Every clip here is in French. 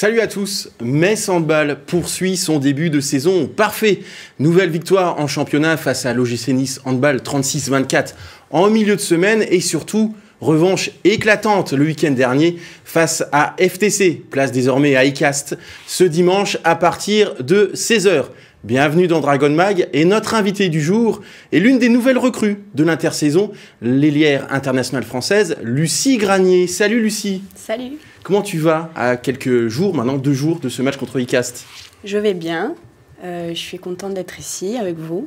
Salut à tous, Metz Handball poursuit son début de saison parfait. Nouvelle victoire en championnat face à l'OGC Nice Handball 36-24 en milieu de semaine et surtout revanche éclatante le week-end dernier face à FTC, place désormais à ICAST, ce dimanche à partir de 16h. Bienvenue dans Dragon Mag et notre invitée du jour est l'une des nouvelles recrues de l'intersaison, l'ailière internationale française, Lucie Granier. Salut Lucie. Salut. Comment tu vas à quelques jours, maintenant 2 jours de ce match contre ICAST? Je vais bien, je suis contente d'être ici avec vous.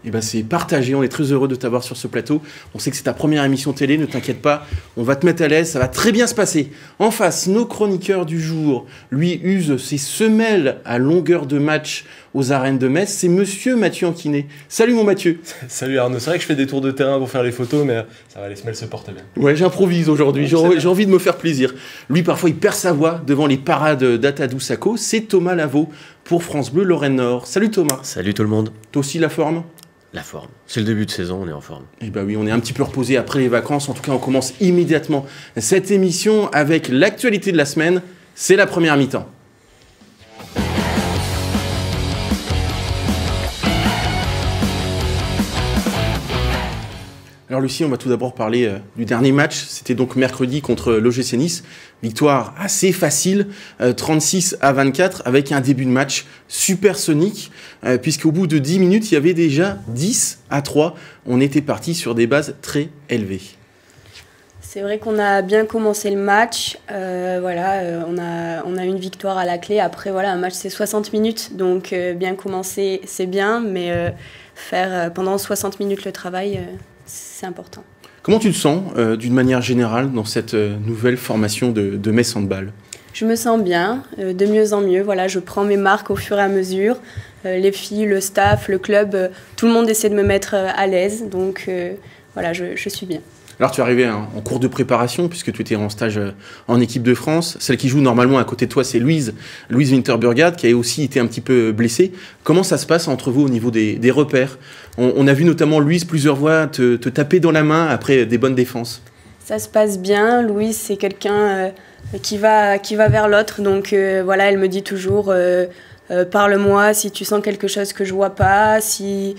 Eh ben c'est partagé, on est très heureux de t'avoir sur ce plateau. On sait que c'est ta première émission télé, ne t'inquiète pas, on va te mettre à l'aise, ça va très bien se passer. En face, nos chroniqueurs du jour, lui usent ses semelles à longueur de match aux arènes de Metz, c'est monsieur Mathieu Anquinet. Salut mon Mathieu. Salut Arnaud, c'est vrai que je fais des tours de terrain pour faire les photos, mais ça va, les semelles se portent bien. Ouais, j'improvise aujourd'hui, j'ai envie de me faire plaisir. Lui, parfois, il perd sa voix devant les parades d'Atadou Sako. C'est Thomas Lavaux pour France Bleu Lorraine Nord. Salut Thomas. Salut tout le monde. Toi aussi la forme? La forme. C'est le début de saison, on est en forme. Eh bien oui, on est un petit peu reposé après les vacances. En tout cas, on commence immédiatement cette émission avec l'actualité de la semaine. C'est la première mi-temps. Alors Lucie, on va tout d'abord parler du dernier match. C'était donc mercredi contre l'OGC Nice. Victoire assez facile, 36-24, avec un début de match supersonique, puisqu'au bout de 10 minutes, il y avait déjà 10-3. On était parti sur des bases très élevées. C'est vrai qu'on a bien commencé le match. On a une victoire à la clé. Après, voilà, un match, c'est 60 minutes. Donc, bien commencer, c'est bien. Mais faire pendant 60 minutes le travail, c'est important. Comment tu te sens d'une manière générale dans cette nouvelle formation de Metz Handball? Je me sens bien, de mieux en mieux. Voilà, je prends mes marques au fur et à mesure. Les filles, le staff, le club, tout le monde essaie de me mettre à l'aise. Donc voilà, je suis bien. Alors tu es arrivé en cours de préparation puisque tu étais en stage en équipe de France. Celle qui joue normalement à côté de toi, c'est Louise Winterburgad qui a aussi été un petit peu blessée. Comment ça se passe entre vous au niveau des repères? On a vu notamment Louise plusieurs fois te taper dans la main après des bonnes défenses. Ça se passe bien. Louise, c'est quelqu'un qui va vers l'autre. Donc voilà, elle me dit toujours parle-moi si tu sens quelque chose que je vois pas, si...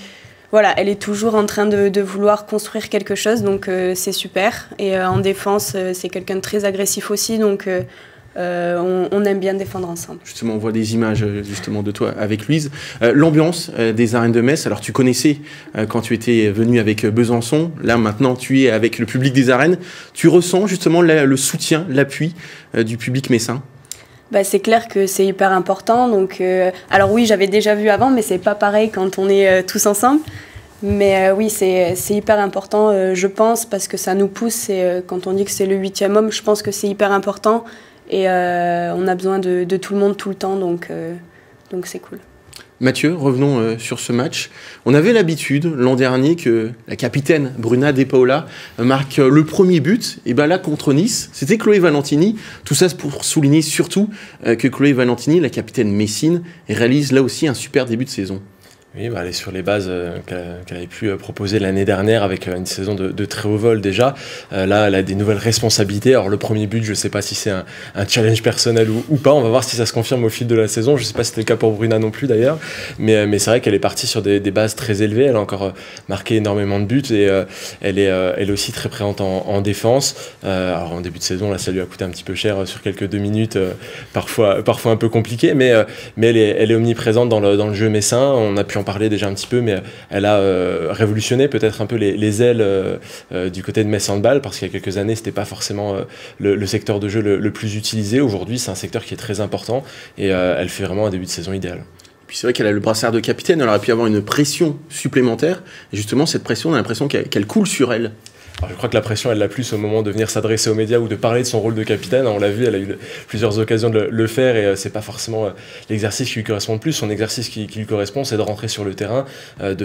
Voilà, elle est toujours en train de vouloir construire quelque chose, donc c'est super. Et en défense, c'est quelqu'un de très agressif aussi, donc on aime bien défendre ensemble. Justement, on voit des images justement de toi avec Louise. L'ambiance des arènes de Metz, alors tu connaissais quand tu étais venu avec Besançon, là maintenant tu es avec le public des arènes. Tu ressens justement le soutien, l'appui du public messin? C'est clair que c'est hyper important. Donc, alors oui, j'avais déjà vu avant, mais c'est pas pareil quand on est tous ensemble. Mais oui, c'est hyper important, je pense, parce que ça nous pousse. Et quand on dit que c'est le 8e homme, je pense que c'est hyper important. Et on a besoin de tout le monde tout le temps, donc c'est cool. Mathieu, revenons sur ce match. On avait l'habitude l'an dernier que la capitaine Bruna De Paula marque le premier but. Et bien là, contre Nice, c'était Chloé Valentini. Tout ça pour souligner surtout que Chloé Valentini, la capitaine messine, réalise là aussi un super début de saison. Oui, elle est sur les bases qu'elle avait pu proposer l'année dernière avec une saison de très haut vol déjà. Là, elle a des nouvelles responsabilités. Alors le premier but, je ne sais pas si c'est un challenge personnel ou pas. On va voir si ça se confirme au fil de la saison. Je ne sais pas si c'était le cas pour Bruna non plus d'ailleurs. Mais c'est vrai qu'elle est partie sur des bases très élevées. Elle a encore marqué énormément de buts et elle est aussi très présente en défense. Alors en début de saison, là, ça lui a coûté un petit peu cher sur quelques 2 minutes, parfois un peu compliqué. Mais elle est omniprésente dans le jeu messin. On a pu en parler déjà un petit peu, mais elle a révolutionné peut-être un peu les ailes du côté de Metz Handball, parce qu'il y a quelques années, c'était pas forcément le secteur de jeu le plus utilisé. Aujourd'hui, c'est un secteur qui est très important et elle fait vraiment un début de saison idéal. Puis c'est vrai qu'elle a le brassard de capitaine, elle aurait pu avoir une pression supplémentaire, et justement cette pression, on a l'impression qu'elle coule sur elle. Alors, je crois que la pression, elle l'a plus au moment de venir s'adresser aux médias ou de parler de son rôle de capitaine. On l'a vu, elle a eu plusieurs occasions de le faire et c'est pas forcément l'exercice qui lui correspond le plus. Son exercice qui lui correspond, c'est de rentrer sur le terrain, de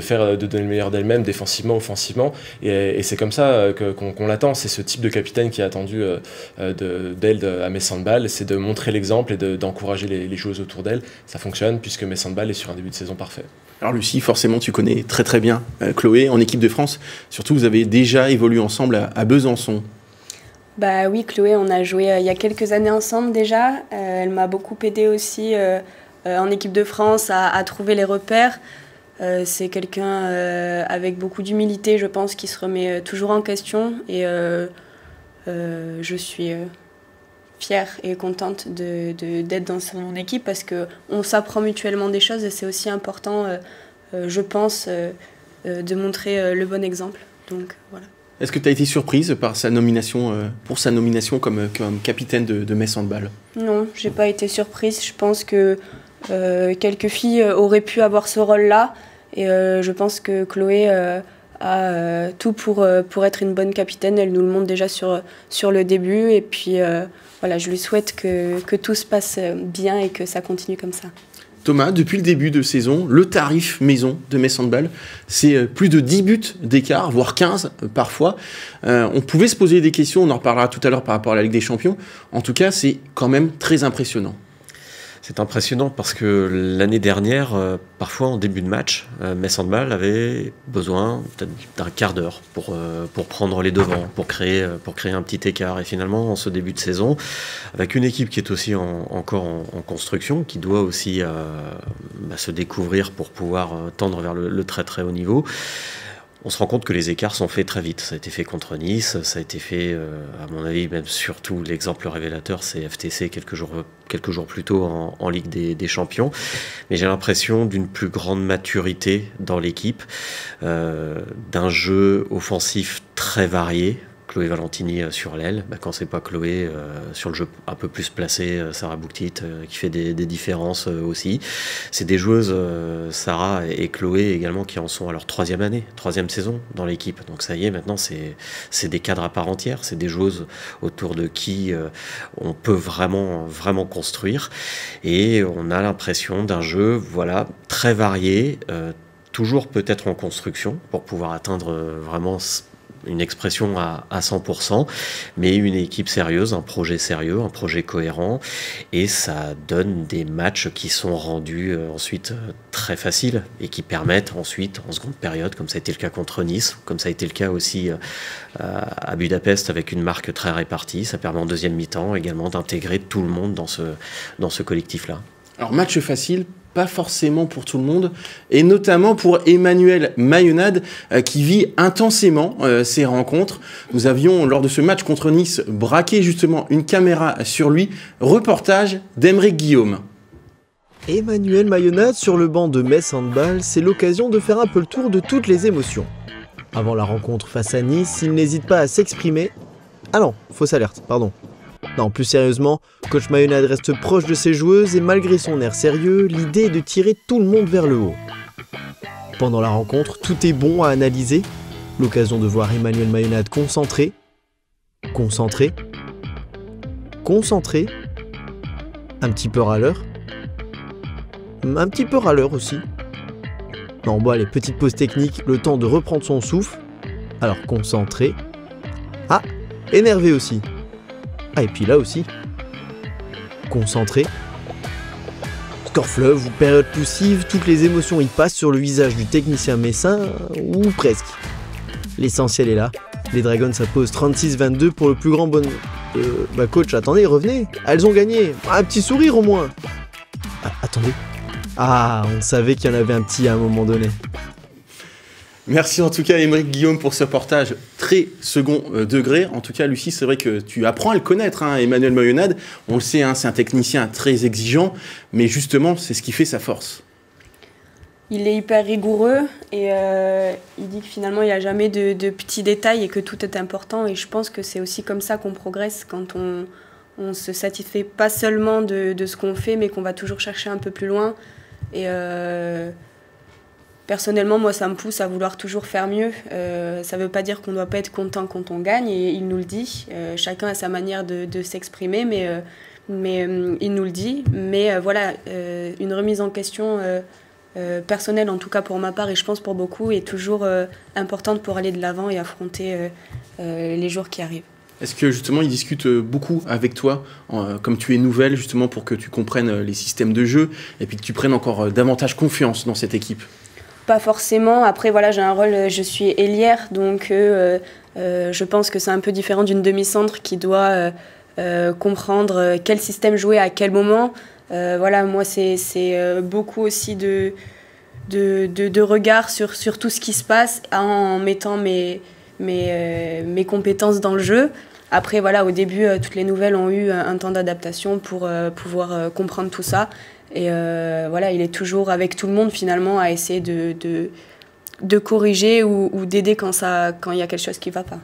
donner le meilleur d'elle-même, défensivement, offensivement. Et c'est comme ça qu'on l'attend. C'est ce type de capitaine qui est attendu d'elle à Metz Handball, c'est de montrer l'exemple et d'encourager les joueuses autour d'elle. Ça fonctionne puisque Metz Handball est sur un début de saison parfait. Alors Lucie, forcément, tu connais très très bien Chloé en équipe de France. Surtout, vous avez déjà évolué ensemble à Besançon. Bah oui, Chloé, on a joué il y a quelques années ensemble déjà. Elle m'a beaucoup aidée aussi en équipe de France à trouver les repères. C'est quelqu'un avec beaucoup d'humilité, je pense, qui se remet toujours en question. Et je suis fière et contente d'être dans son équipe parce qu'on s'apprend mutuellement des choses et c'est aussi important, je pense, de montrer le bon exemple. Donc voilà. Est-ce que tu as été surprise par sa nomination, pour sa nomination comme capitaine de Metz Handball? Non, j'ai pas été surprise. Je pense que quelques filles auraient pu avoir ce rôle-là. Et je pense que Chloé a tout pour être une bonne capitaine. Elle nous le montre déjà sur le début. Et puis voilà, je lui souhaite que tout se passe bien et que ça continue comme ça. Thomas, depuis le début de saison, le tarif maison de Metz Handball, c'est plus de 10 buts d'écart, voire 15 parfois. On pouvait se poser des questions, on en reparlera tout à l'heure par rapport à la Ligue des Champions. En tout cas, c'est quand même très impressionnant. C'est impressionnant parce que l'année dernière, parfois en début de match, Metz Handball avait besoin peut-être d'un quart d'heure pour prendre les devants, pour créer un petit écart. Et finalement, en ce début de saison, avec une équipe qui est aussi encore en construction, qui doit aussi se découvrir pour pouvoir tendre vers le très très haut niveau, on se rend compte que les écarts sont faits très vite. Ça a été fait contre Nice, ça a été fait, à mon avis, même surtout l'exemple révélateur, c'est FTC quelques jours plus tôt en Ligue des Champions. Mais j'ai l'impression d'une plus grande maturité dans l'équipe, d'un jeu offensif très varié. Chloé Valentini sur l'aile, quand c'est pas Chloé sur le jeu un peu plus placé, Sarah Bouktit qui fait des différences aussi. C'est des joueuses, Sarah et Chloé également, qui en sont à leur troisième saison dans l'équipe. Donc ça y est, maintenant c'est des cadres à part entière, c'est des joueuses autour de qui on peut vraiment construire. Et on a l'impression d'un jeu très varié, toujours peut-être en construction pour pouvoir atteindre vraiment une expression à 100%, mais une équipe sérieuse, un projet sérieux, un projet cohérent, et ça donne des matchs qui sont rendus ensuite très faciles et qui permettent ensuite, en seconde période, comme ça a été le cas contre Nice, comme ça a été le cas aussi à Budapest avec une marque très répartie, ça permet en deuxième mi-temps également d'intégrer tout le monde dans ce collectif-là. Alors match facile, pas forcément pour tout le monde, et notamment pour Emmanuel Mayonade qui vit intensément ces rencontres. Nous avions, lors de ce match contre Nice, braqué justement une caméra sur lui. Reportage d'Aymeric Guillaume. Emmanuel Mayonade sur le banc de Metz Handball, c'est l'occasion de faire un peu le tour de toutes les émotions. Avant la rencontre face à Nice, il n'hésite pas à s'exprimer. Ah non, fausse alerte, pardon. Non, plus sérieusement, coach Mayonade reste proche de ses joueuses et malgré son air sérieux, l'idée est de tirer tout le monde vers le haut. Pendant la rencontre, tout est bon à analyser. L'occasion de voir Emmanuel Mayonade concentré, un petit peu râleur aussi. Non, bon allez, petite pause technique, le temps de reprendre son souffle. Alors concentré. Ah, énervé aussi. Ah, et puis là aussi. Concentré. Score fleuve ou période poussive, toutes les émotions y passent sur le visage du technicien messin, ou presque. L'essentiel est là. Les Dragons s'imposent 36-22 pour le plus grand bonheur. Coach, attendez, revenez. Elles ont gagné. Un petit sourire au moins. Ah, attendez. Ah, on savait qu'il y en avait un petit à un moment donné. Merci en tout cas Aymeric Guillaume pour ce reportage très second degré. En tout cas Lucie, c'est vrai que tu apprends à le connaître, Emmanuel Mayonade. On le sait, c'est un technicien très exigeant, mais justement c'est ce qui fait sa force. Il est hyper rigoureux et il dit que finalement il n'y a jamais de petits détails et que tout est important. Et je pense que c'est aussi comme ça qu'on progresse quand on ne se satisfait pas seulement de ce qu'on fait, mais qu'on va toujours chercher un peu plus loin. Et personnellement, moi, ça me pousse à vouloir toujours faire mieux. Ça ne veut pas dire qu'on ne doit pas être content quand on gagne, et il nous le dit. Chacun a sa manière de s'exprimer, mais il nous le dit. Mais voilà, une remise en question personnelle, en tout cas pour ma part, et je pense pour beaucoup, est toujours importante pour aller de l'avant et affronter les jours qui arrivent. Est-ce que justement ils discutent beaucoup avec toi, comme tu es nouvelle, justement pour que tu comprennes les systèmes de jeu et puis que tu prennes encore davantage confiance dans cette équipe ? Pas forcément. Après, voilà, j'ai un rôle, je suis ailière, donc Je pense que c'est un peu différent d'une demi-centre qui doit comprendre quel système jouer à quel moment. Voilà, moi, c'est beaucoup aussi de regard sur tout ce qui se passe en mettant mes compétences dans le jeu. Après, voilà, au début, toutes les nouvelles ont eu un temps d'adaptation pour pouvoir comprendre tout ça. Et voilà, il est toujours avec tout le monde, finalement, à essayer de corriger ou d'aider quand il y a quelque chose qui ne va pas.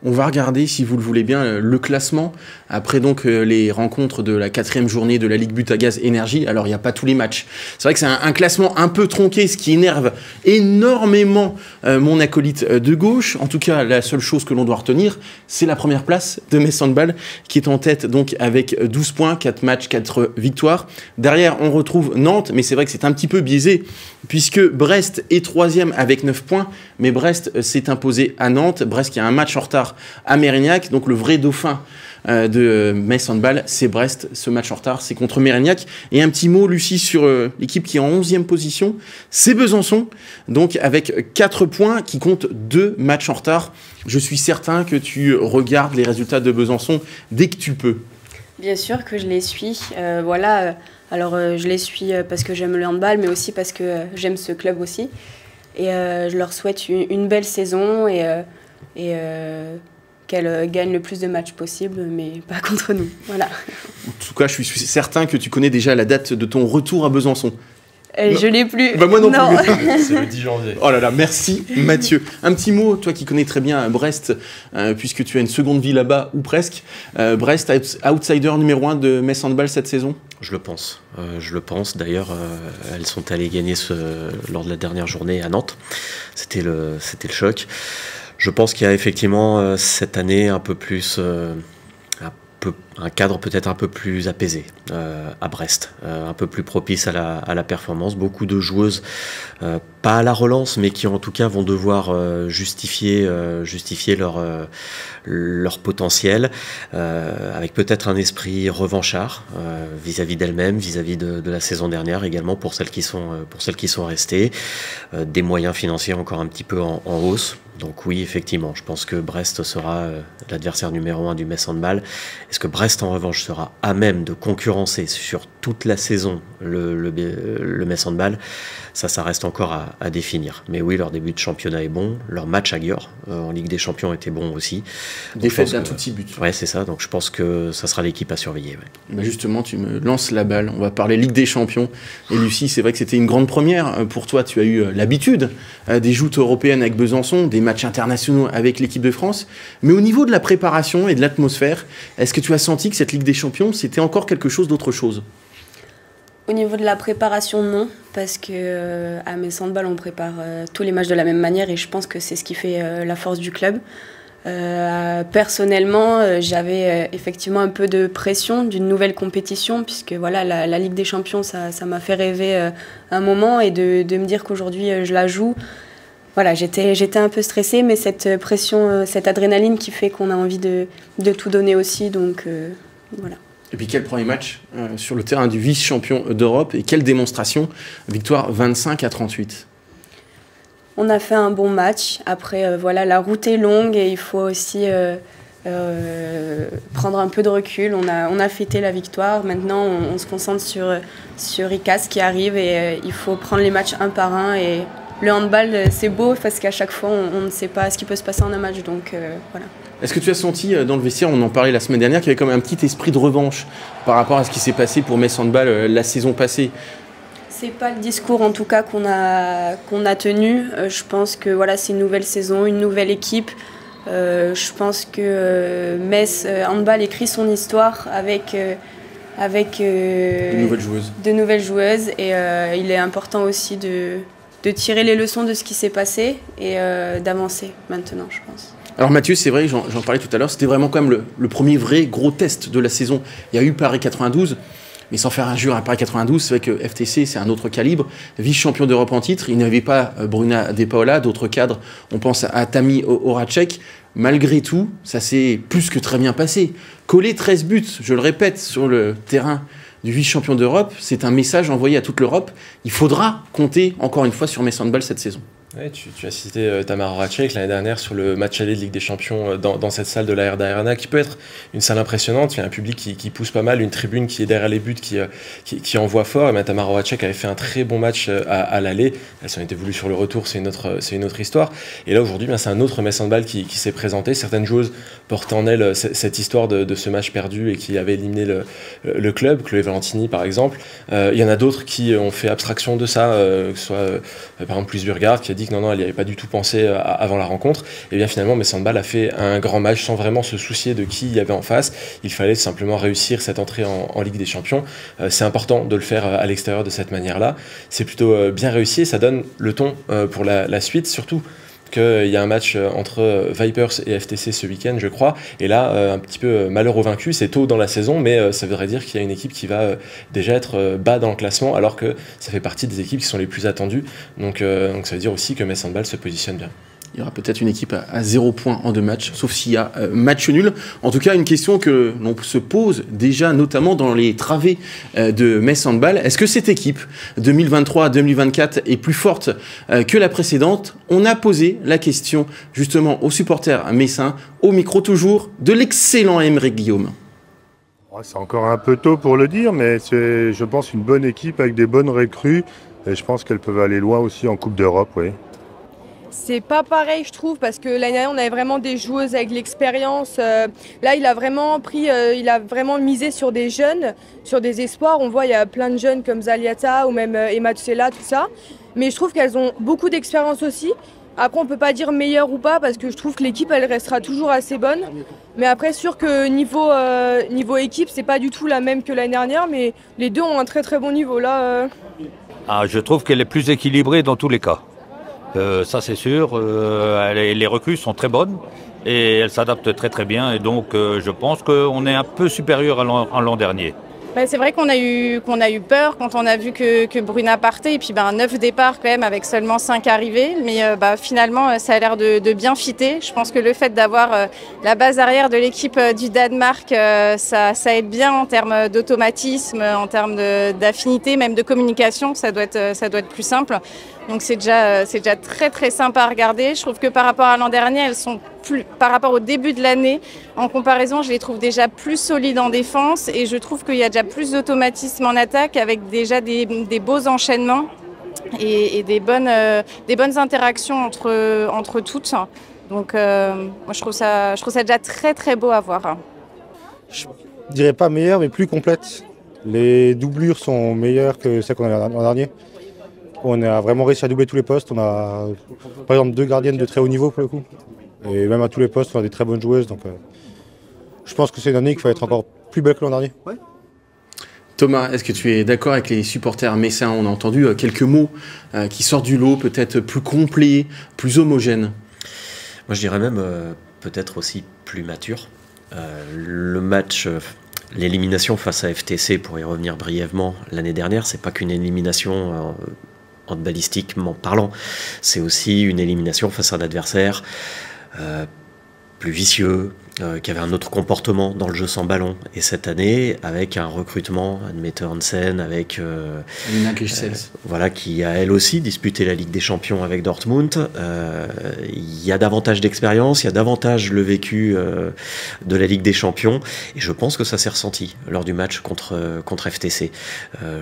On va regarder, si vous le voulez bien, le classement. Après donc les rencontres de la 4e journée de la Ligue Butagaz Énergie. Alors, il n'y a pas tous les matchs. C'est vrai que c'est un classement un peu tronqué, ce qui énerve énormément mon acolyte de gauche. En tout cas, la seule chose que l'on doit retenir, c'est la première place de Metz Handball, qui est en tête donc avec 12 points, 4 matchs, 4 victoires. Derrière, on retrouve Nantes, mais c'est vrai que c'est un petit peu biaisé, puisque Brest est 3e avec 9 points. Mais Brest s'est imposé à Nantes. Brest qui a un match en retard à Mérignac, donc le vrai dauphin de Metz Handball, c'est Brest. Ce match en retard, c'est contre Mérignac. Et un petit mot, Lucie, sur l'équipe qui est en 11e position, c'est Besançon, donc avec 4 points, qui compte 2 matchs en retard. Je suis certain que tu regardes les résultats de Besançon dès que tu peux. Bien sûr que je les suis. Voilà. Alors, je les suis parce que j'aime le handball, mais aussi parce que j'aime ce club aussi. Et je leur souhaite une belle saison et qu'elle gagne le plus de matchs possible, mais pas contre nous. Voilà. En tout cas, je suis certain que tu connais déjà la date de ton retour à Besançon. Je l'ai plus. Bah moi non plus. C'est le 10 janvier. Oh là là, merci Mathieu. Un petit mot, toi qui connais très bien Brest, puisque tu as une seconde vie là-bas, ou presque. Brest, outsider numéro 1 de Metz Handball cette saison ? Je le pense. D'ailleurs, elles sont allées gagner lors de la dernière journée à Nantes. C'était le choc. Je pense qu'il y a effectivement cette année un peu plus, un cadre peut-être un peu plus apaisé à Brest, un peu plus propice à la performance. Beaucoup de joueuses, pas à la relance, mais qui en tout cas vont devoir justifier leur potentiel, avec peut-être un esprit revanchard vis-à-vis d'elles-mêmes, vis-à-vis de la saison dernière également pour celles qui sont restées, des moyens financiers encore un petit peu en hausse. Donc oui, effectivement, je pense que Brest sera l'adversaire numéro 1 du Metz Handball. Est-ce que Brest, en revanche, sera à même de concurrencer sur toute la saison le Metz Handball? Ça reste encore à définir. Mais oui, leur début de championnat est bon. Leur match à Győr en Ligue des Champions était bon aussi. Défaite d'un tout petit but. Ouais, c'est ça. Donc je pense que ça sera l'équipe à surveiller. Ouais. Bah justement, tu me lances la balle. On va parler Ligue des Champions. Et Lucie, c'est vrai que c'était une grande première pour toi. Tu as eu l'habitude des joutes européennes avec Besançon, des matchs internationaux avec l'équipe de France. Mais au niveau de la préparation et de l'atmosphère, est-ce que tu as senti que cette Ligue des Champions, c'était encore quelque chose d'autre chose ? Au niveau de la préparation, non, parce que à Metz Handball, on prépare tous les matchs de la même manière et je pense que c'est ce qui fait la force du club. Personnellement, j'avais effectivement un peu de pression d'une nouvelle compétition, puisque voilà, la Ligue des Champions, ça m'a fait rêver un moment, et de me dire qu'aujourd'hui je la joue. Voilà, j'étais un peu stressée, mais cette pression, cette adrénaline qui fait qu'on a envie de tout donner aussi, donc voilà. Et puis quel premier match sur le terrain du vice-champion d'Europe, et quelle démonstration, victoire 25-38. On a fait un bon match. Après, voilà, la route est longue et il faut aussi prendre un peu de recul. On a fêté la victoire. Maintenant, on se concentre sur ICAS qui arrive et il faut prendre les matchs un par un. Et le handball, c'est beau parce qu'à chaque fois, on ne sait pas ce qui peut se passer en un match. Donc, voilà. Est-ce que tu as senti dans le vestiaire, on en parlait la semaine dernière, qu'il y avait comme un petit esprit de revanche par rapport à ce qui s'est passé pour Metz Handball la saison passée ? C'est pas le discours en tout cas qu'on a tenu. Je pense que voilà, c'est une nouvelle saison, une nouvelle équipe. Je pense que Metz Handball écrit son histoire avec de nouvelles joueuses. Et il est important aussi de tirer les leçons de ce qui s'est passé et d'avancer maintenant, je pense. Alors Mathieu, c'est vrai, j'en parlais tout à l'heure, c'était vraiment quand même le premier vrai gros test de la saison. Il y a eu Paris 92, mais sans faire injure à Paris 92, c'est vrai que FTC, c'est un autre calibre. Vice-champion d'Europe en titre, il n'avait pas Bruna De Paola, d'autres cadres, on pense à Tami Horacek. Malgré tout, ça s'est plus que très bien passé. Coller 13 buts, je le répète, sur le terrain du vice-champion d'Europe, c'est un message envoyé à toute l'Europe. Il faudra compter encore une fois sur Metz Handball cette saison. Ouais, tu as cité Tamara Horacek l'année dernière sur le match aller de Ligue des Champions dans cette salle de la Herda Arena, qui peut être une salle impressionnante. Il y a un public qui pousse pas mal, une tribune qui est derrière les buts, qui envoie fort. Et Tamara Horacek avait fait un très bon match à l'aller. Elle s'en était voulu sur le retour, c'est une autre histoire. Et là aujourd'hui, c'est un autre Metz Handball qui s'est présenté. Certaines joueuses portent en elles cette histoire de ce match perdu et qui avait éliminé le club, Chloé Valentini par exemple. Il y en a d'autres qui ont fait abstraction de ça, que ce soit par exemple Luis Burgard qui a dit que non, elle n'y avait pas du tout pensé avant la rencontre. Et bien finalement, Metz Handball a fait un grand match sans vraiment se soucier de qui il y avait en face. Il fallait simplement réussir cette entrée en Ligue des Champions. C'est important de le faire à l'extérieur de cette manière-là. C'est plutôt bien réussi et ça donne le ton pour la suite, surtout qu'il y a un match entre Vipers et FTC ce week-end, je crois. Et là, un petit peu malheur aux vaincus, c'est tôt dans la saison, mais ça voudrait dire qu'il y a une équipe qui va déjà être bas dans le classement, alors que ça fait partie des équipes qui sont les plus attendues. Donc ça veut dire aussi que Metz Handball se positionne bien. Il y aura peut-être une équipe à 0 points en 2 matchs, sauf s'il y a match nul. En tout cas, une question que l'on se pose déjà, notamment dans les travées de Metz Handball. Est-ce que cette équipe 2023-2024 est plus forte que la précédente? On a posé la question justement aux supporters messins, au micro toujours de l'excellent Aymeric Guillaume. C'est encore un peu tôt pour le dire, mais c'est, je pense, une bonne équipe avec des bonnes recrues. Et je pense qu'elles peuvent aller loin aussi en Coupe d'Europe, oui. C'est pas pareil, je trouve, parce que l'année dernière, on avait vraiment des joueuses avec l'expérience. Là, il a vraiment misé sur des jeunes, sur des espoirs. On voit, il y a plein de jeunes comme Zaliata ou même Emma Tsela, tout ça. Mais je trouve qu'elles ont beaucoup d'expérience aussi. Après, on peut pas dire meilleure ou pas, parce que je trouve que l'équipe, elle restera toujours assez bonne. Mais après, sûr que niveau équipe, c'est pas du tout la même que l'année dernière, mais les deux ont un très très bon niveau. Là, je trouve qu'elle est plus équilibrée dans tous les cas. Ça c'est sûr, les recrues sont très bonnes et elles s'adaptent très très bien et donc je pense qu'on est un peu supérieur à l'an dernier. C'est vrai qu'on a eu peur quand on a vu que Bruna partait et puis 9 départs quand même avec seulement 5 arrivées, mais finalement ça a l'air de bien fitter. Je pense que le fait d'avoir la base arrière de l'équipe du Danemark, ça aide bien en termes d'automatisme, en termes d'affinité, même de communication, ça doit être plus simple. Donc c'est déjà très très sympa à regarder. Je trouve que par rapport à l'an dernier, elles sont par rapport au début de l'année, en comparaison, je les trouve déjà plus solides en défense et je trouve qu'il y a déjà plus d'automatisme en attaque avec déjà des beaux enchaînements et des bonnes interactions entre toutes. Donc moi je trouve ça déjà très très beau à voir. Je dirais pas meilleure mais plus complète. Les doublures sont meilleures que celles qu'on a l'an dernier. On a vraiment réussi à doubler tous les postes. On a par exemple 2 gardiennes de très haut niveau pour le coup. Et même à tous les postes, on a des très bonnes joueuses. Donc je pense que c'est une année qui va être encore plus belle que l'an dernier. Ouais. Thomas, est-ce que tu es d'accord avec les supporters messins? On a entendu quelques mots qui sortent du lot, peut-être plus complets, plus homogènes. Moi je dirais même peut-être aussi plus mature. Le match... L'élimination face à FTC, pour y revenir brièvement, l'année dernière, c'est pas qu'une élimination handballistiquement parlant, c'est aussi une élimination face à un adversaire plus vicieux, qui avait un autre comportement dans le jeu sans ballon. Et cette année, avec un recrutement, Anne-Mette Hansen, avec voilà, qui a elle aussi disputé la Ligue des Champions avec Dortmund. Il y a davantage d'expérience, il y a davantage le vécu de la Ligue des Champions. Et je pense que ça s'est ressenti lors du match contre FTC.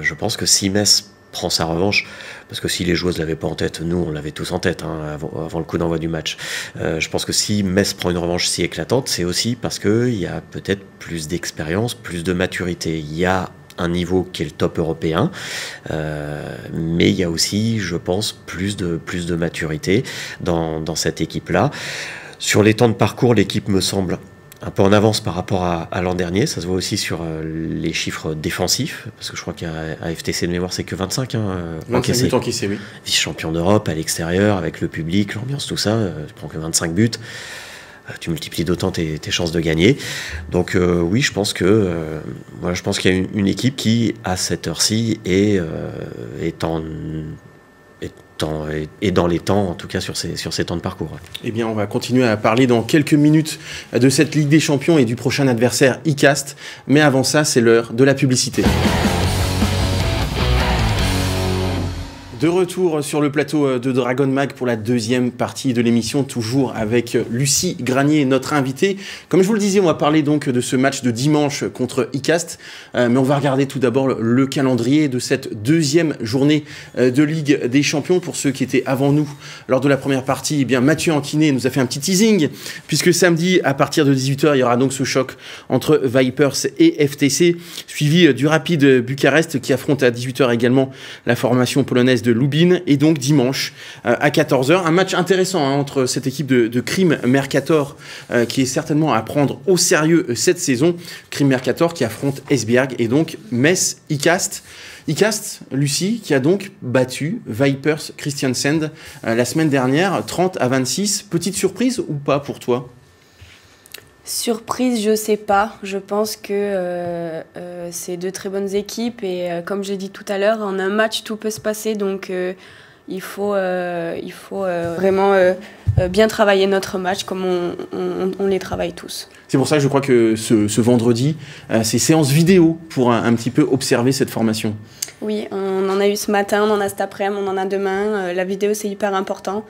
Je pense que si Metz prend sa revanche, parce que si les joueuses ne l'avaient pas en tête, nous on l'avait tous en tête avant le coup d'envoi du match. Je pense que si Metz prend une revanche si éclatante, c'est aussi parce qu'il y a peut-être plus d'expérience, plus de maturité. Il y a un niveau qui est le top européen, mais il y a aussi, je pense, plus de maturité dans cette équipe-là. Sur les temps de parcours, l'équipe me semble un peu en avance par rapport à l'an dernier. Ça se voit aussi sur les chiffres défensifs, parce que je crois qu'à FTC de mémoire, c'est que 25. 25 buts encaissés, oui. Vice-champion d'Europe, à l'extérieur, avec le public, l'ambiance, tout ça. Tu prends que 25 buts. Tu multiplies d'autant tes chances de gagner. Donc oui, je pense qu'il y a une équipe qui, à cette heure-ci, est dans les temps, en tout cas sur ces temps de parcours. Eh bien, on va continuer à parler dans quelques minutes de cette Ligue des Champions et du prochain adversaire ICAST. Mais avant ça, c'est l'heure de la publicité. De retour sur le plateau de Dragon Mag pour la deuxième partie de l'émission, toujours avec Lucie Granier, notre invitée. Comme je vous le disais, on va parler donc de ce match de dimanche contre ICAST, mais on va regarder tout d'abord le calendrier de cette deuxième journée de Ligue des Champions. Pour ceux qui étaient avant nous lors de la première partie, eh bien Mathieu Anquinet nous a fait un petit teasing, puisque samedi à partir de 18h, il y aura donc ce choc entre Vipers et FTC, suivi du Rapid Bucarest qui affronte à 18h également la formation polonaise de Lubin, et donc dimanche à 14h, un match intéressant entre cette équipe de Krim Mercator qui est certainement à prendre au sérieux cette saison, Krim Mercator qui affronte Esbjerg, et donc Metz ICAST. ICAST, Lucie, qui a donc battu Vipers Kristiansand la semaine dernière, 30-26. Petite surprise ou pas pour toi ? Surprise, je sais pas. Je pense que c'est deux très bonnes équipes et comme j'ai dit tout à l'heure, en un match tout peut se passer, donc il faut vraiment bien travailler notre match comme on les travaille tous. C'est pour ça que je crois que ce vendredi, c'est séance vidéo pour un petit peu observer cette formation. Oui, on en a eu ce matin, on en a cet après-midi, on en a demain. La vidéo, c'est hyper important.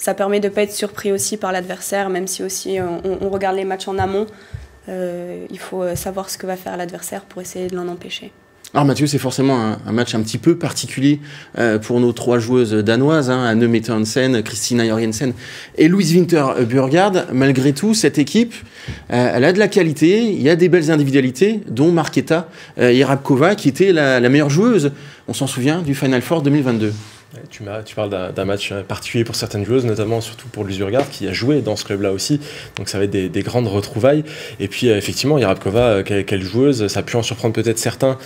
Ça permet de ne pas être surpris aussi par l'adversaire, même si aussi on regarde les matchs en amont. Il faut savoir ce que va faire l'adversaire pour essayer de l'en empêcher. Alors Mathieu, c'est forcément un match un petit peu particulier pour nos trois joueuses danoises, Anne Mette Hansen, Christina Jorgensen et Louise Winter Burgard. Malgré tout, cette équipe, elle a de la qualité, il y a des belles individualités, dont Marketa Jerabkova, qui était la meilleure joueuse, on s'en souvient, du Final Four 2022. Tu parles d'un match particulier pour certaines joueuses, notamment surtout pour Louise Burgard qui a joué dans ce club-là aussi, donc ça va être des grandes retrouvailles. Et puis effectivement, Jerabkova, quelle joueuse, ça a pu en surprendre peut-être certains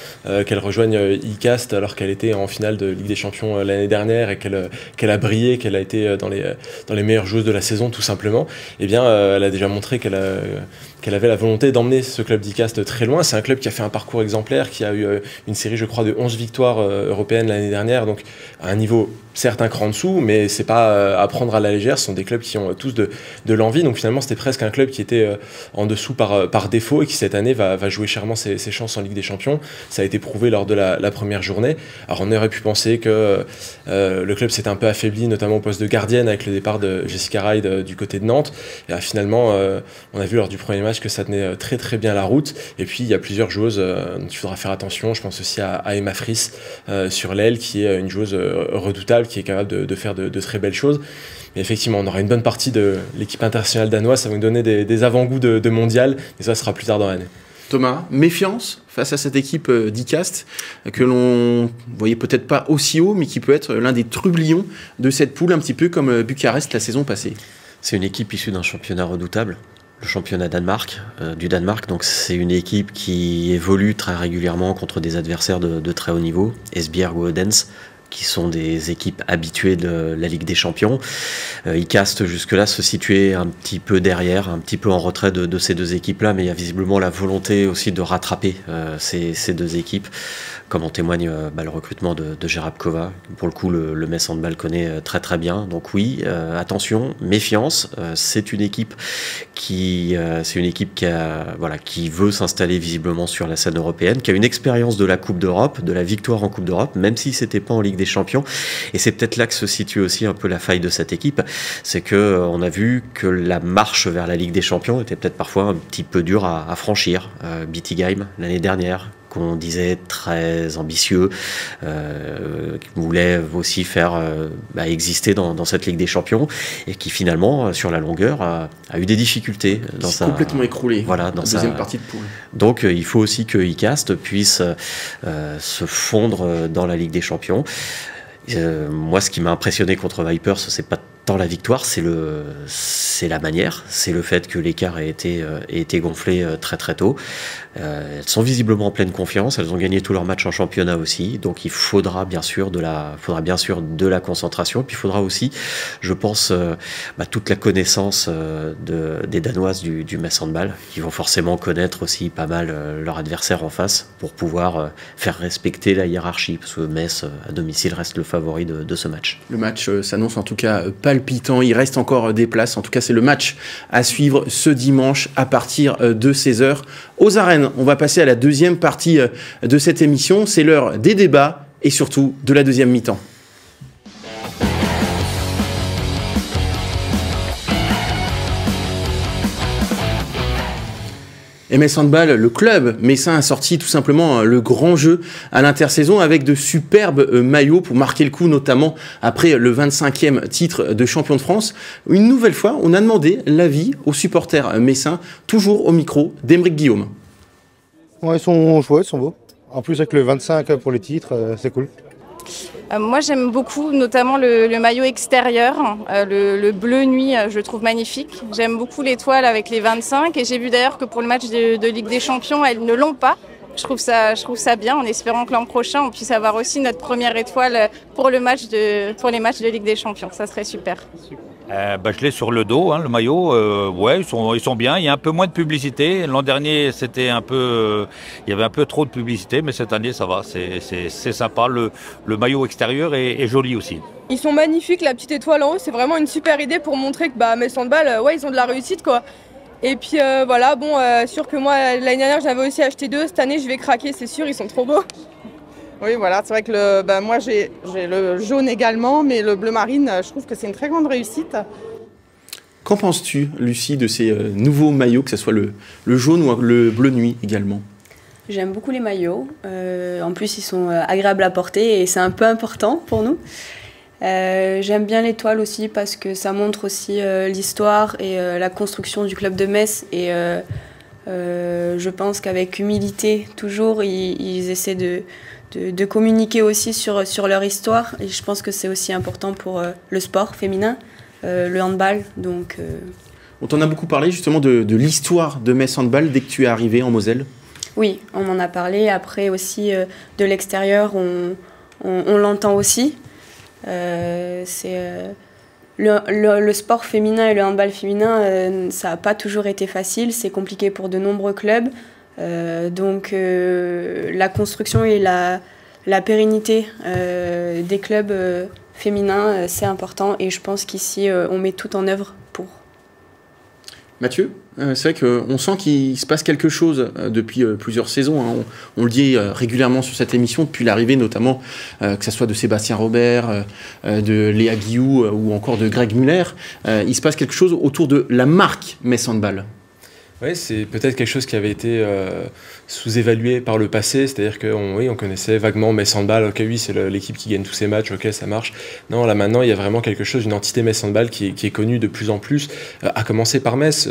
qu'elle rejoigne ICAST alors qu'elle était en finale de Ligue des Champions l'année dernière et qu'elle a brillé, qu'elle a été dans les meilleures joueuses de la saison tout simplement. Eh bien, elle a déjà montré qu'elle avait la volonté d'emmener ce club d'ICAST très loin. C'est un club qui a fait un parcours exemplaire, qui a eu une série, je crois, de 11 victoires européennes l'année dernière, donc à un niveau certes un cran en dessous, mais c'est pas à prendre à la légère. Ce sont des clubs qui ont tous de l'envie, donc finalement c'était presque un club qui était en dessous par défaut et qui cette année va jouer chèrement ses chances en Ligue des Champions. Ça a été prouvé lors de la première journée. Alors on aurait pu penser que le club s'était un peu affaibli, notamment au poste de gardienne avec le départ de Jessica Reid du côté de Nantes, et finalement on a vu lors du premier match que ça tenait très très bien la route. Et puis il y a plusieurs joueuses dont il faudra faire attention. Je pense aussi à Emma Fries sur l'aile, qui est une joueuse redoutable, qui est capable de faire de très belles choses. Mais effectivement, on aura une bonne partie de l'équipe internationale danoise. Ça va nous donner des avant-goûts de mondial, et ça sera plus tard dans l'année. Thomas, méfiance face à cette équipe d'ICAST que l'on voyait peut-être pas aussi haut, mais qui peut être l'un des trublions de cette poule, un petit peu comme Bucarest la saison passée. C'est une équipe issue d'un championnat redoutable, le championnat du Danemark. Donc c'est une équipe qui évolue très régulièrement contre des adversaires de très haut niveau, Esbjerg ou Odense, qui sont des équipes habituées de la Ligue des Champions. ICAST jusque-là se situait un petit peu derrière, un petit peu en retrait de ces deux équipes-là, mais il y a visiblement la volonté aussi de rattraper ces deux équipes, comme en témoigne le recrutement de Jerabkova. Pour le coup, le Metz Handball connaît très très bien. Donc oui, attention, méfiance. C'est une équipe qui veut s'installer visiblement sur la scène européenne, qui a une expérience de la Coupe d'Europe, de la victoire en Coupe d'Europe, même si c'était pas en Ligue des Champions. Et c'est peut-être là que se situe aussi un peu la faille de cette équipe. C'est que on a vu que la marche vers la Ligue des Champions était peut-être parfois un petit peu dure à franchir. Bietigheim l'année dernière, qu'on disait très ambitieux, qui voulait aussi faire exister dans cette Ligue des Champions, et qui finalement, sur la longueur, a eu des difficultés. Complètement écroulé dans deuxième partie de poule. Donc il faut aussi que ICAST puisse se fondre dans la Ligue des Champions. Moi, ce qui m'a impressionné contre Vipers, c'est pas tant la victoire, c'est la manière, c'est le fait que l'écart ait été gonflé très très tôt. Elles sont visiblement en pleine confiance, elles ont gagné tous leurs matchs en championnat aussi, donc il faudra bien sûr de la concentration, puis il faudra aussi, je pense, toute la connaissance des Danoises du Metz Handball, qui vont forcément connaître aussi pas mal leur adversaire en face pour pouvoir faire respecter la hiérarchie, parce que Metz à domicile reste le favori de ce match. Le match s'annonce en tout cas palpitant, il reste encore des places, en tout cas c'est le match à suivre ce dimanche à partir de 16h aux arènes. On va passer à la deuxième partie de cette émission, c'est l'heure des débats et surtout de la deuxième mi-temps. MS Handball, le club messin a sorti tout simplement le grand jeu à l'intersaison avec de superbes maillots pour marquer le coup, notamment après le 25e titre de champion de France. Une nouvelle fois, on a demandé l'avis aux supporters messins, toujours au micro d'Aymeric Guillaume. Ouais, ils sont chouettes, ils sont beaux. En plus avec le 25 pour les titres, c'est cool. Moi j'aime beaucoup notamment le maillot extérieur, le bleu nuit je le trouve magnifique. J'aime beaucoup l'étoile avec les 25 et j'ai vu d'ailleurs que pour le match de Ligue des Champions elles ne l'ont pas. Je trouve ça bien en espérant que l'an prochain on puisse avoir aussi notre première étoile pour les matchs de Ligue des Champions, ça serait super. Je l'ai sur le dos, hein, le maillot. Ouais, ils sont bien. Il y a un peu moins de publicité. L'an dernier, c'était un peu, il y avait un peu trop de publicité, mais cette année, ça va. C'est sympa. Le maillot extérieur est joli aussi. Ils sont magnifiques, la petite étoile en haut. C'est vraiment une super idée pour montrer que Metz Handball, ouais, ils ont de la réussite, quoi. Et puis voilà, bon, sûr que moi, l'année dernière, j'avais aussi acheté 2. Cette année, je vais craquer, c'est sûr. Ils sont trop beaux. Oui, voilà, c'est vrai que moi j'ai le jaune également, mais le bleu marine, je trouve que c'est une très grande réussite. Qu'en penses-tu, Lucie, de ces nouveaux maillots, que ce soit le jaune ou le bleu nuit également? J'aime beaucoup les maillots. En plus, ils sont agréables à porter et c'est un peu important pour nous. J'aime bien l'étoile aussi parce que ça montre aussi l'histoire et la construction du club de Metz. Et je pense qu'avec humilité, toujours, ils essaient de communiquer aussi sur leur histoire. Et je pense que c'est aussi important pour le sport féminin, le handball. Donc, On t'en a beaucoup parlé justement de l'histoire de Metz Handball dès que tu es arrivé en Moselle. Oui, on en a parlé. Après aussi, de l'extérieur, on l'entend aussi. Le sport féminin et le handball féminin, ça n'a pas toujours été facile. C'est compliqué pour de nombreux clubs. Donc la construction et la pérennité des clubs féminins, c'est important. Et je pense qu'ici, on met tout en œuvre pour. Mathieu, c'est vrai qu'on sent qu'il se passe quelque chose depuis plusieurs saisons. Hein. On le dit régulièrement sur cette émission, depuis l'arrivée notamment, que ce soit de Sébastien Robert, de Léa Guillou ou encore de Greg Muller. Il se passe quelque chose autour de la marque Metz Handball. Oui, c'est peut-être quelque chose qui avait été sous-évalué par le passé, c'est-à-dire qu'on connaissait vaguement Metz Handball, ok oui c'est l'équipe qui gagne tous ses matchs, ok ça marche. Non, là maintenant il y a vraiment quelque chose, une entité Metz Handball qui est connue de plus en plus, à commencer par Metz,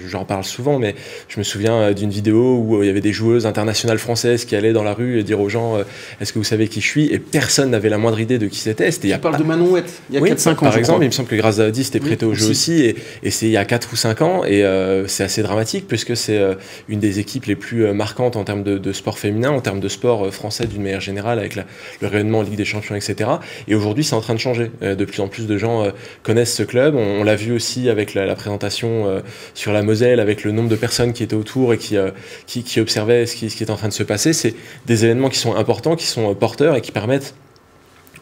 j'en parle souvent, mais je me souviens d'une vidéo où il y avait des joueuses internationales françaises qui allaient dans la rue et dire aux gens est-ce que vous savez qui je suis, et personne n'avait la moindre idée de qui c'était. Tu parles de Manon Huette, il y a 4-5 ans par exemple, il me semble que Grace Davidi s'était prêtée au jeu aussi, et c'est il y a 4 ou 5 ans, et c'est assez dramatique puisque c'est une des équipes les plus marquantes en termes de sport féminin, en termes de sport français d'une manière générale, avec le rayonnement en Ligue des Champions, etc. Et aujourd'hui, c'est en train de changer. De plus en plus de gens connaissent ce club. On l'a vu aussi avec la présentation sur la Moselle, avec le nombre de personnes qui étaient autour et qui observaient ce qui est en train de se passer. C'est des événements qui sont importants, qui sont porteurs et qui permettent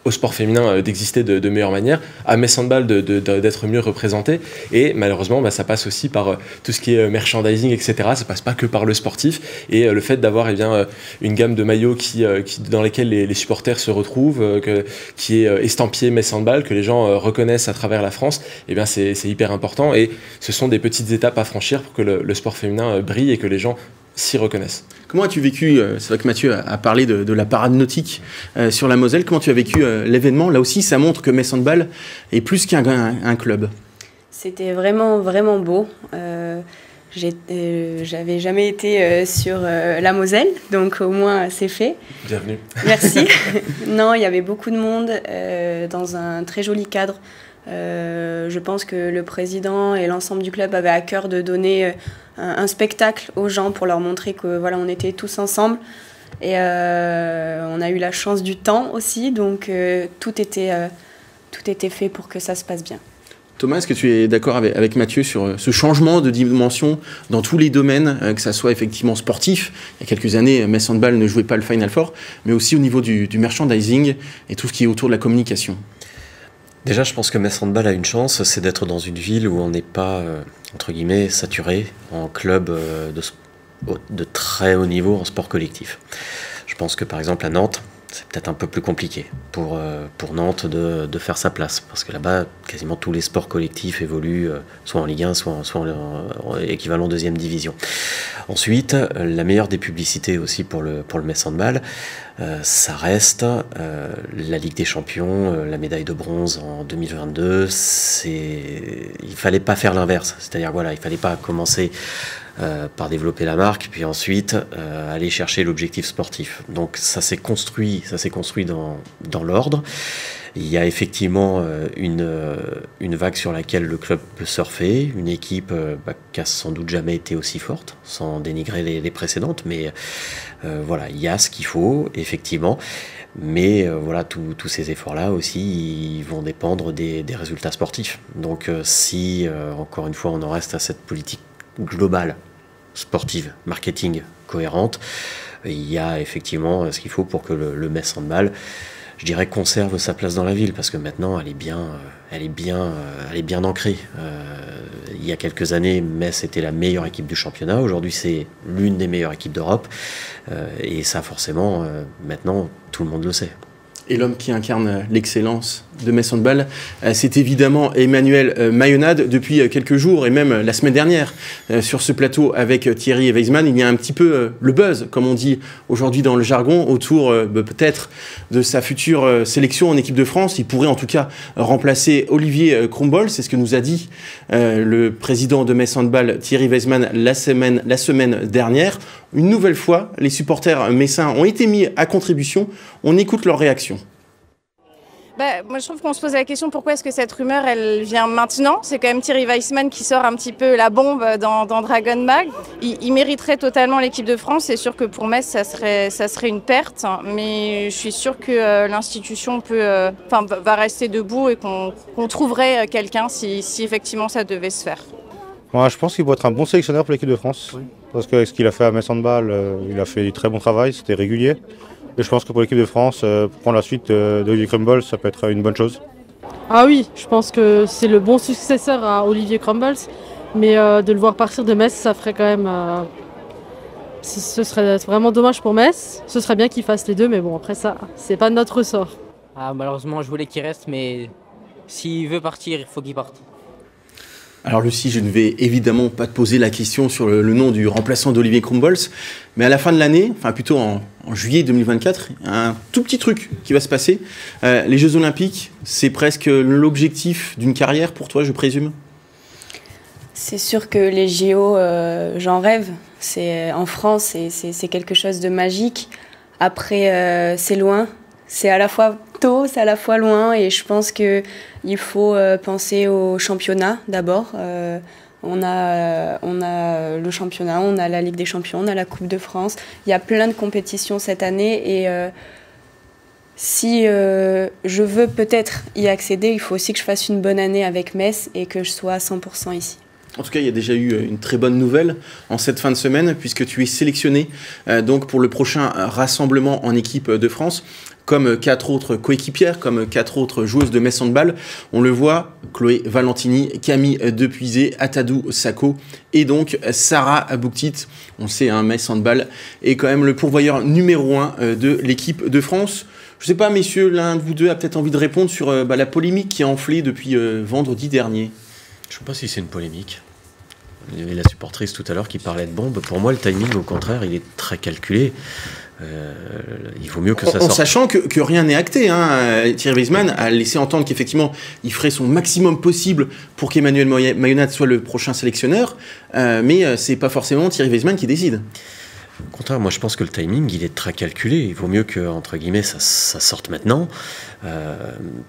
au sport féminin d'exister de meilleure manière, à Metz Handball d'être mieux représenté, et malheureusement ça passe aussi par tout ce qui est merchandising, etc. Ça passe pas que par le sportif, et le fait d'avoir une gamme de maillots dans lesquels les supporters se retrouvent, qui est estampillé Metz Handball, que les gens reconnaissent à travers la France, c'est hyper important, et ce sont des petites étapes à franchir pour que le sport féminin brille et que les gens s'y reconnaissent. Comment as-tu vécu, c'est vrai que Mathieu a parlé de la parade nautique sur la Moselle, comment tu as vécu l'événement? Là aussi, ça montre que Metz Handball est plus qu'un club. C'était vraiment, vraiment beau. J'avais jamais été sur la Moselle, donc au moins c'est fait. Bienvenue. Merci. Non, il y avait beaucoup de monde dans un très joli cadre. Je pense que le président et l'ensemble du club avaient à cœur de donner un spectacle aux gens pour leur montrer que voilà, on était tous ensemble, et on a eu la chance du temps aussi, donc tout était fait pour que ça se passe bien. Thomas, est-ce que tu es d'accord avec Mathieu sur ce changement de dimension dans tous les domaines, que ça soit effectivement sportif? Il y a quelques années, Metz Handball ne jouait pas le Final Four, mais aussi au niveau du merchandising et tout ce qui est autour de la communication. Déjà, je pense que Metz Handball a une chance, c'est d'être dans une ville où on n'est pas, entre guillemets, saturé en club de très haut niveau en sport collectif. Je pense que par exemple à Nantes, c'est peut-être un peu plus compliqué pour Nantes de faire sa place. Parce que là-bas, quasiment tous les sports collectifs évoluent soit en Ligue 1, soit en équivalent deuxième division. Ensuite, la meilleure des publicités aussi pour le Metz Handball, ça reste la Ligue des Champions, la médaille de bronze en 2022. Il fallait pas faire l'inverse. C'est-à-dire, voilà, il fallait pas commencer par développer la marque, puis ensuite aller chercher l'objectif sportif. Donc ça s'est construit dans l'ordre. Il y a effectivement une vague sur laquelle le club peut surfer, une équipe qui a sans doute jamais été aussi forte, sans dénigrer les précédentes, mais voilà, il y a ce qu'il faut, effectivement. Mais voilà, tous ces efforts-là aussi, ils vont dépendre des résultats sportifs. Donc si, encore une fois, on en reste à cette politique globale, sportive, marketing cohérente, il y a effectivement ce qu'il faut pour que le Metz Handball, je dirais, conserve sa place dans la ville, parce que maintenant elle est bien ancrée. Il y a quelques années, Metz était la meilleure équipe du championnat. Aujourd'hui, c'est l'une des meilleures équipes d'Europe, et ça, forcément, maintenant, tout le monde le sait. Et l'homme qui incarne l'excellence de Metz Handball, c'est évidemment Emmanuel Mayonade depuis quelques jours et même la semaine dernière sur ce plateau avec Thierry Weisman. Il y a un petit peu le buzz, comme on dit aujourd'hui dans le jargon, autour peut-être de sa future sélection en équipe de France. Il pourrait en tout cas remplacer Olivier Krumbol, c'est ce que nous a dit le président de Metz Handball, Thierry Weisman, la semaine dernière. Une nouvelle fois, les supporters messins ont été mis à contribution. On écoute leur réaction. Moi, je trouve qu'on se pose la question pourquoi est-ce que cette rumeur elle vient maintenant. C'est quand même Thierry Weisman qui sort un petit peu la bombe dans Dragon Mag. Il mériterait totalement l'équipe de France. C'est sûr que pour Metz, ça serait une perte, mais je suis sûre que l'institution va rester debout et qu'on trouverait quelqu'un si effectivement ça devait se faire. Moi, je pense qu'il doit être un bon sélectionneur pour l'équipe de France. Oui. Parce que ce qu'il a fait à Metz Handball, il a fait du très bon travail, c'était régulier. Et je pense que pour l'équipe de France, pour prendre la suite d'Olivier Krumbol, ça peut être une bonne chose. Ah oui, je pense que c'est le bon successeur à Olivier Krumbol. Mais de le voir partir de Metz, ça ferait quand même... ce serait vraiment dommage pour Metz. Ce serait bien qu'il fasse les deux, mais bon, après ça, c'est pas de notre ressort. Malheureusement, je voulais qu'il reste, mais s'il veut partir, il faut qu'il parte. Alors Lucie, je ne vais évidemment pas te poser la question sur le nom du remplaçant d'Olivier Krumbol, mais à la fin de l'année, enfin plutôt en juillet 2024, il y a un tout petit truc qui va se passer. Les Jeux Olympiques, c'est presque l'objectif d'une carrière pour toi, je présume ? C'est sûr que les JO, j'en rêve. En France, c'est quelque chose de magique. Après, c'est loin. C'est à la fois tôt, c'est à la fois loin, et je pense qu'il faut penser au championnat d'abord. On a le championnat, on a la Ligue des Champions, on a la Coupe de France. Il y a plein de compétitions cette année, et si je veux peut-être y accéder, il faut aussi que je fasse une bonne année avec Metz et que je sois à 100% ici. En tout cas, il y a déjà eu une très bonne nouvelle en cette fin de semaine, puisque tu es sélectionné donc pour le prochain rassemblement en équipe de France, comme 4 autres coéquipières, comme 4 autres joueuses de Metz Handball. On le voit, Chloé Valentini, Camille Depuisé, Atadou Sako et donc Sarah Bouktit. On le sait, Metz Handball est quand même le pourvoyeur numéro 1 de l'équipe de France. Je ne sais pas, messieurs, l'un de vous deux a peut-être envie de répondre sur la polémique qui a enflé depuis vendredi dernier. Je ne sais pas si c'est une polémique. Il y avait la supportrice tout à l'heure qui parlait de bombe. Pour moi, le timing, au contraire, il est très calculé. Il vaut mieux que ça sorte. En sachant que rien n'est acté. Thierry Weisman a laissé entendre qu'effectivement, il ferait son maximum possible pour qu'Emmanuel Mayonade soit le prochain sélectionneur. Mais c'est pas forcément Thierry Weisman qui décide. Au contraire, moi je pense que le timing il est très calculé. Il vaut mieux que, entre guillemets, ça sorte maintenant,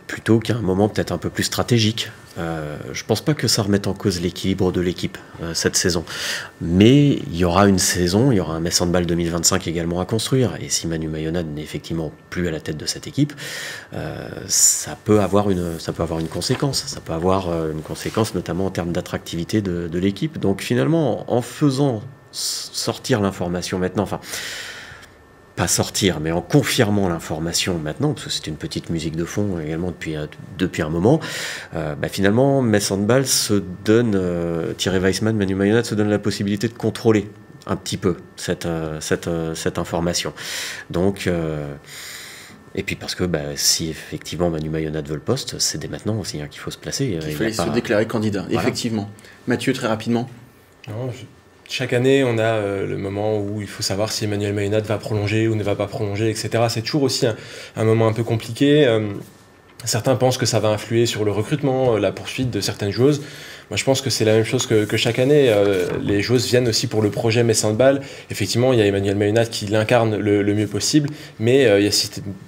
plutôt qu'à un moment peut-être un peu plus stratégique. Je pense pas que ça remette en cause l'équilibre de l'équipe cette saison. Mais il y aura une saison, il y aura un Metz Handball 2025 également à construire. Et si Manu Mayonade n'est effectivement plus à la tête de cette équipe, ça peut avoir une conséquence. Ça peut avoir une conséquence notamment en termes d'attractivité de l'équipe. Donc finalement, en faisant sortir l'information maintenant, enfin pas sortir, mais en confirmant l'information maintenant, parce que c'est une petite musique de fond également depuis un moment, finalement Metz Handball se donne, Thierry Weisman, Manu Mayonade se donne la possibilité de contrôler un petit peu cette information. Donc Et puis parce que si effectivement Manu Mayonnaud veut le poste, c'est dès maintenant aussi qu'il faut se placer. Il fallait se déclarer candidat, voilà. Effectivement. Mathieu, très rapidement. Non, chaque année, on a le moment où il faut savoir si Emmanuel Mayonnaud va prolonger ou ne va pas prolonger, etc. C'est toujours aussi un moment un peu compliqué. Certains pensent que ça va influer sur le recrutement, la poursuite de certaines joueuses. Moi, je pense que c'est la même chose que chaque année. Les joueuses viennent aussi pour le projet Metz Handball. Effectivement, il y a Emmanuel Mayonnaud qui l'incarne le mieux possible, mais il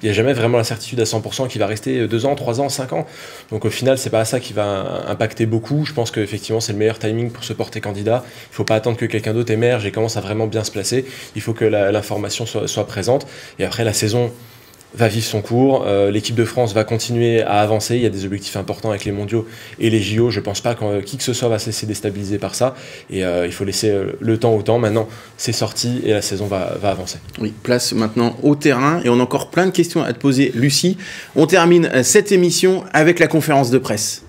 n'y a jamais vraiment la certitude à 100% qu'il va rester 2 ans, 3 ans, 5 ans. Donc au final, c'est pas ça qui va impacter beaucoup. Je pense qu'effectivement, c'est le meilleur timing pour se porter candidat. Il ne faut pas attendre que quelqu'un d'autre émerge et commence à vraiment bien se placer. Il faut que l'information soit présente. Et après, la saison va vivre son cours, l'équipe de France va continuer à avancer, il y a des objectifs importants avec les mondiaux et les JO, je pense pas que qui que ce soit va se laisser déstabiliser par ça, et il faut laisser le temps au temps. Maintenant c'est sorti et la saison va avancer. Oui, place maintenant au terrain, et on a encore plein de questions à te poser, Lucie. On termine cette émission avec la conférence de presse.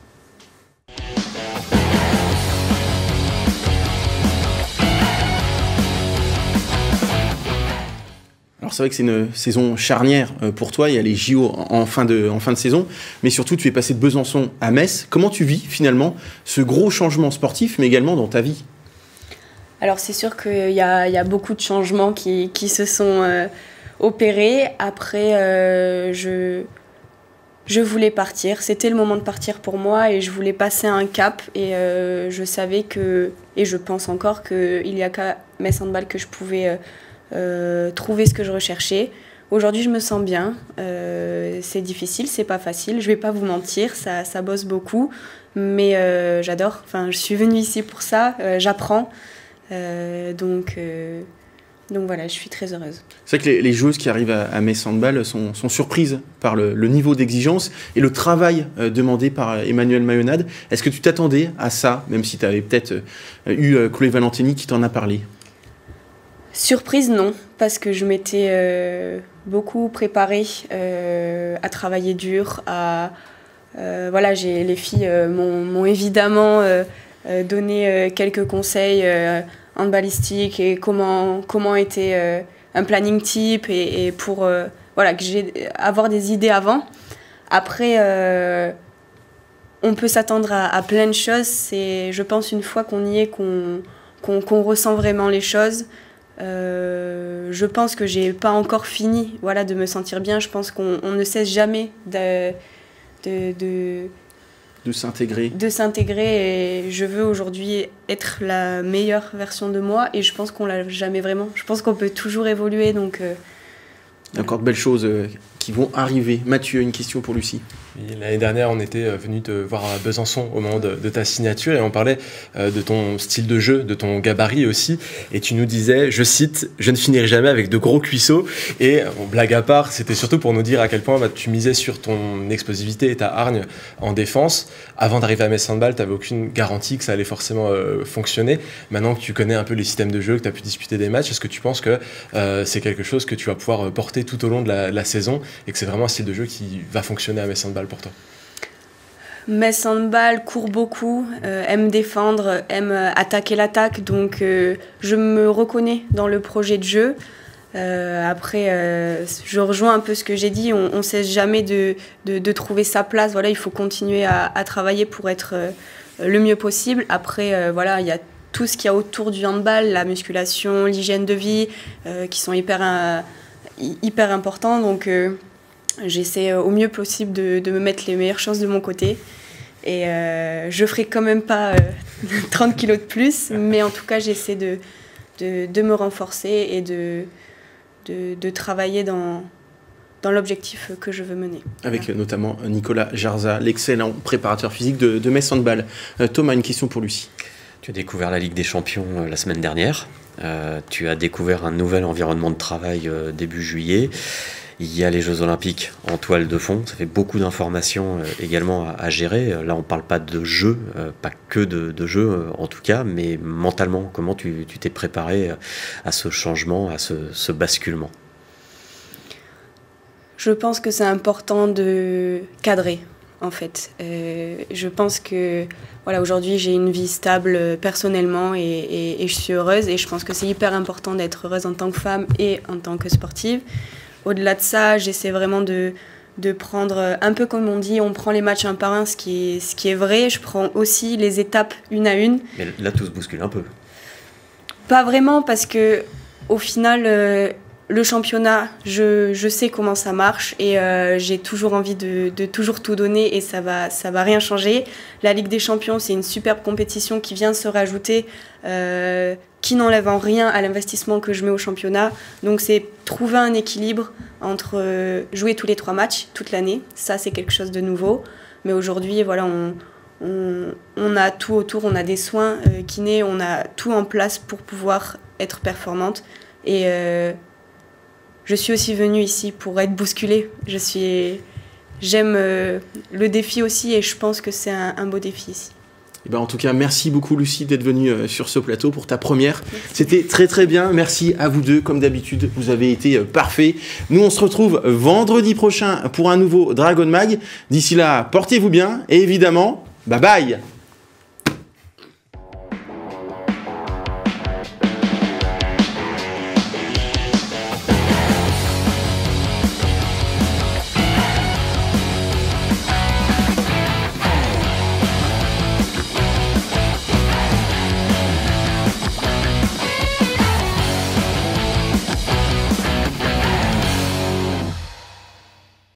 C'est vrai que c'est une saison charnière pour toi, il y a les JO en fin de saison, mais surtout tu es passé de Besançon à Metz. Comment tu vis finalement ce gros changement sportif, mais également dans ta vie? Alors c'est sûr qu'il y a beaucoup de changements qui se sont opérés. Après, je voulais partir, c'était le moment de partir pour moi et je voulais passer un cap, et je savais que, et je pense encore qu'il n'y a qu'à Metz Handball que je pouvais trouver ce que je recherchais. Aujourd'hui, je me sens bien. C'est difficile, c'est pas facile. Je vais pas vous mentir, ça bosse beaucoup, mais j'adore. Enfin, je suis venue ici pour ça. J'apprends. Donc voilà, je suis très heureuse. C'est vrai que les joueuses qui arrivent à Metz Handball sont surprises par le niveau d'exigence et le travail demandé par Emmanuel Mayonnaud. Est-ce que tu t'attendais à ça, même si tu avais peut-être eu Chloé Valentini qui t'en a parlé? Surprise, non, parce que je m'étais beaucoup préparée à travailler dur. Les filles m'ont évidemment donné quelques conseils handballistiques et comment était un planning type et pour que j'ai avoir des idées avant. Après, on peut s'attendre à plein de choses. C'est, je pense, une fois qu'on y est, qu'on ressent vraiment les choses. Je pense que j'ai pas encore fini de me sentir bien. Je pense qu'on ne cesse jamais de s'intégrer. Et je veux aujourd'hui être la meilleure version de moi, et je pense qu'on l'a jamais vraiment. Je pense qu'on peut toujours évoluer. Donc, il y a encore de belles choses qui vont arriver. Mathieu, une question pour Lucie. L'année dernière, on était venu te voir à Besançon au moment de ta signature et on parlait de ton style de jeu, de ton gabarit aussi. Et tu nous disais, je cite, « Je ne finirai jamais avec de gros cuisseaux ». Et blague à part, c'était surtout pour nous dire à quel point tu misais sur ton explosivité et ta hargne en défense. Avant d'arriver à Metz Handball, tu n'avais aucune garantie que ça allait forcément fonctionner. Maintenant que tu connais un peu les systèmes de jeu, que tu as pu disputer des matchs, est-ce que tu penses que c'est quelque chose que tu vas pouvoir porter tout au long de la saison et que c'est vraiment un style de jeu qui va fonctionner à Metz Handball pour toi? Metz Handball court beaucoup, aime défendre, aime attaquer l'attaque, donc je me reconnais dans le projet de jeu. Après, je rejoins un peu ce que j'ai dit, on ne cesse jamais de trouver sa place. Voilà, il faut continuer à travailler pour être le mieux possible. Après, il y a tout ce qu'il y a autour du handball, la musculation, l'hygiène de vie, qui sont hyper importants. Donc, j'essaie au mieux possible de me mettre les meilleures chances de mon côté. Et je ferai quand même pas 30 kilos de plus, mais en tout cas, j'essaie de me renforcer et de travailler dans l'objectif que je veux mener. Avec notamment Nicolas Jarza, l'excellent préparateur physique de Metz Handball. Thomas, une question pour Lucie. Tu as découvert la Ligue des Champions la semaine dernière. Tu as découvert un nouvel environnement de travail début juillet. Il y a les Jeux Olympiques en toile de fond. Ça fait beaucoup d'informations également à gérer. Là, on ne parle pas de jeu, pas que de jeu en tout cas, mais mentalement, comment tu t'es préparé à ce changement, à ce basculement? Je pense que c'est important de cadrer, en fait. Je pense que aujourd'hui, j'ai une vie stable personnellement et je suis heureuse. Et je pense que c'est hyper important d'être heureuse en tant que femme et en tant que sportive. au-delà de ça, j'essaie vraiment de prendre, un peu comme on dit, on prend les matchs un par un, ce qui est vrai. Je prends aussi les étapes une à une. Mais là, tout se bouscule un peu. Pas vraiment, parce que au final, le championnat, je sais comment ça marche et j'ai toujours envie de toujours tout donner et ça va rien changer. La Ligue des Champions, c'est une superbe compétition qui vient se rajouter, qui n'enlève en rien à l'investissement que je mets au championnat. Donc c'est trouver un équilibre entre jouer tous les 3 matchs toute l'année. Ça, c'est quelque chose de nouveau. Mais aujourd'hui, voilà, on a tout autour, on a des soins kinés, on a tout en place pour pouvoir être performante. Et je suis aussi venue ici pour être bousculée. J'aime le défi aussi et je pense que c'est un beau défi ici. Et ben en tout cas, merci beaucoup Lucie d'être venue sur ce plateau pour ta première. C'était très très bien. Merci à vous deux. Comme d'habitude, vous avez été parfaits. Nous, on se retrouve vendredi prochain pour un nouveau Dragon Mag. D'ici là, portez-vous bien et évidemment, bye bye.